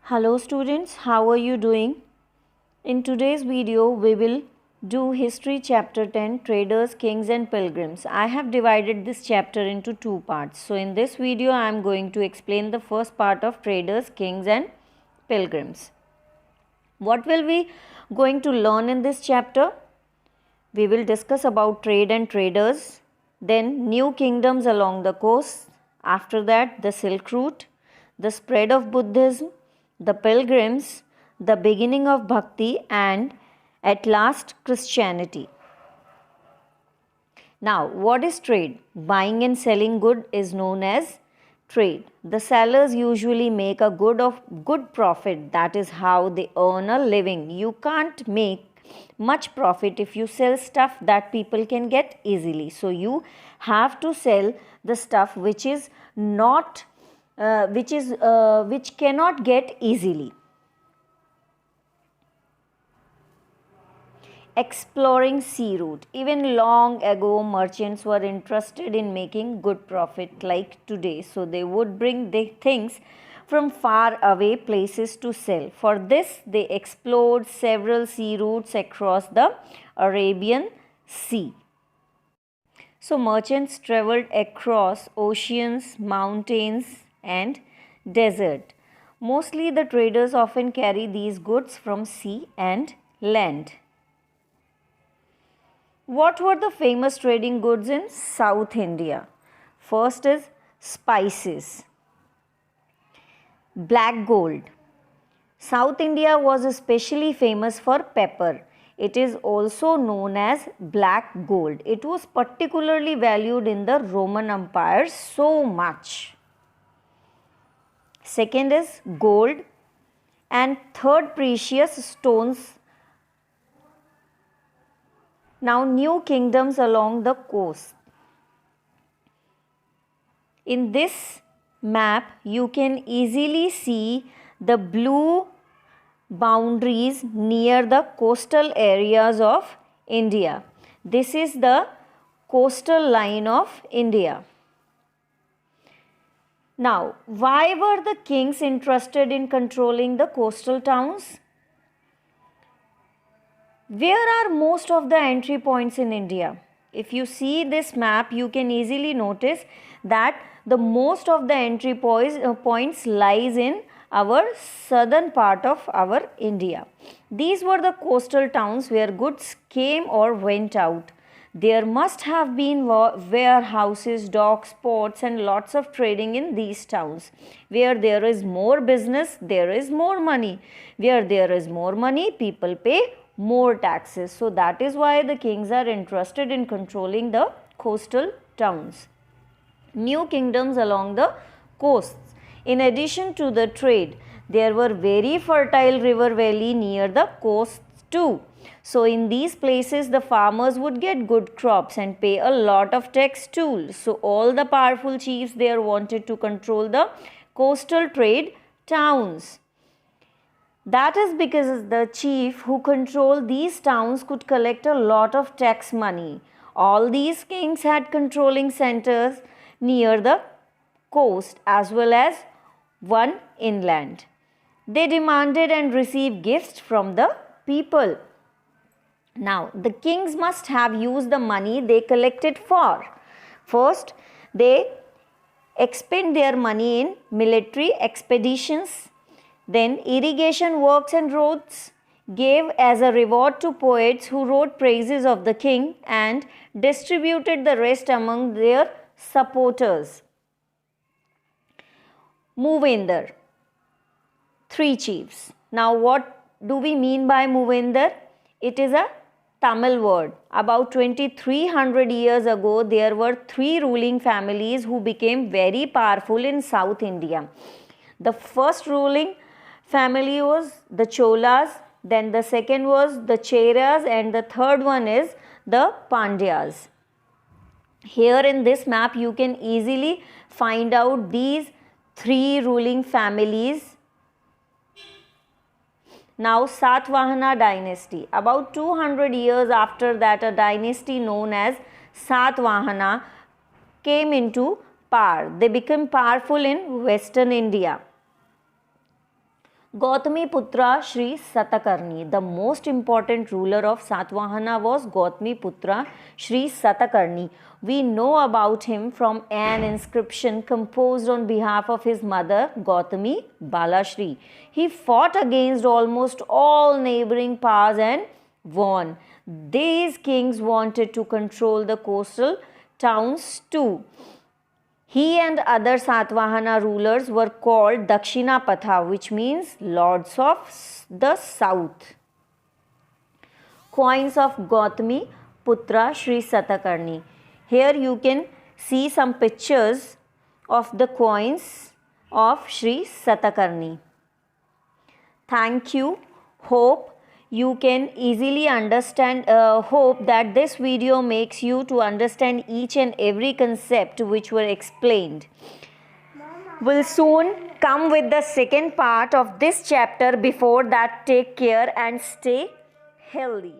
Hello students, how are you doing? In today's video, we will do History Chapter 10, Traders, Kings and Pilgrims. I have divided this chapter into two parts. So in this video, I am going to explain the first part of Traders, Kings and Pilgrims. What will we going to learn in this chapter? We will discuss about trade and traders, then new kingdoms along the coast, after that the Silk Route, the spread of Buddhism, the pilgrims, the beginning of bhakti, and at last Christianity. Now, what is trade? Buying and selling good is known as trade. The sellers usually make a good profit. That is how they earn a living. You can't make much profit if you sell stuff that people can get easily. So you have to sell the stuff which is not which cannot get easily. Exploring sea route. Even long ago, merchants were interested in making good profit like today. So they would bring the things from far away places to sell. For this, they explored several sea routes across the Arabian Sea. So merchants traveled across oceans, mountains, and desert. Mostly the traders often carry these goods from sea and land. What were the famous trading goods in South India? First is spices. Black gold. South India was especially famous for pepper. It is also known as black gold. It was particularly valued in the Roman Empire so much. Second is gold, and third precious stones. Now new kingdoms along the coast. In this map you can easily see the blue boundaries near the coastal areas of India. This is the coastal line of India. Now, why were the kings interested in controlling the coastal towns? Where are most of the entry points in India? If you see this map, you can easily notice that the most of the entry points lies in our southern part of our India. These were the coastal towns where goods came or went out. There must have been warehouses, docks, ports and lots of trading in these towns. Where there is more business, there is more money. Where there is more money, people pay more taxes. So that is why the kings are interested in controlling the coastal towns. New kingdoms along the coasts. In addition to the trade, there were very fertile river valley near the coasts too. So in these places the farmers would get good crops and pay a lot of tax too. So all the powerful chiefs there wanted to control the coastal trade towns. That is because the chief who controlled these towns could collect a lot of tax money. All these kings had controlling centers near the coast as well as one inland. They demanded and received gifts from the people. Now, the kings must have used the money they collected for. First, they expend their money in military expeditions. Then irrigation works and roads, gave as a reward to poets who wrote praises of the king and distributed the rest among their supporters. Movinder, 3 chiefs. Now what do we mean by Movinder? It is a Tamil word. About 2300 years ago, there were 3 ruling families who became very powerful in South India. The first ruling family was the Cholas, then the second was the Cheras, and the third one is the Pandyas. Here in this map you can easily find out these 3 ruling families. Now Satvahana dynasty. About 200 years after that, a dynasty known as Satvahana came into power. They became powerful in Western India. Gautami Putra Sri Satakarni. The most important ruler of Satvahana was Gautami Putra Sri Satakarni. We know about him from an inscription composed on behalf of his mother Gautami Balashri. He fought against almost all neighboring powers and won. These kings wanted to control the coastal towns too. He and other Satvahana rulers were called Dakshinapatha, which means lords of the south. Coins of Gautami Putra Sri Satakarni. Here you can see some pictures of the coins of Sri Satakarni. Thank you. Hope you can easily understand, hope that this video makes you to understand each and every concept which were explained. We'll soon come with the second part of this chapter. Before that, take care and stay healthy.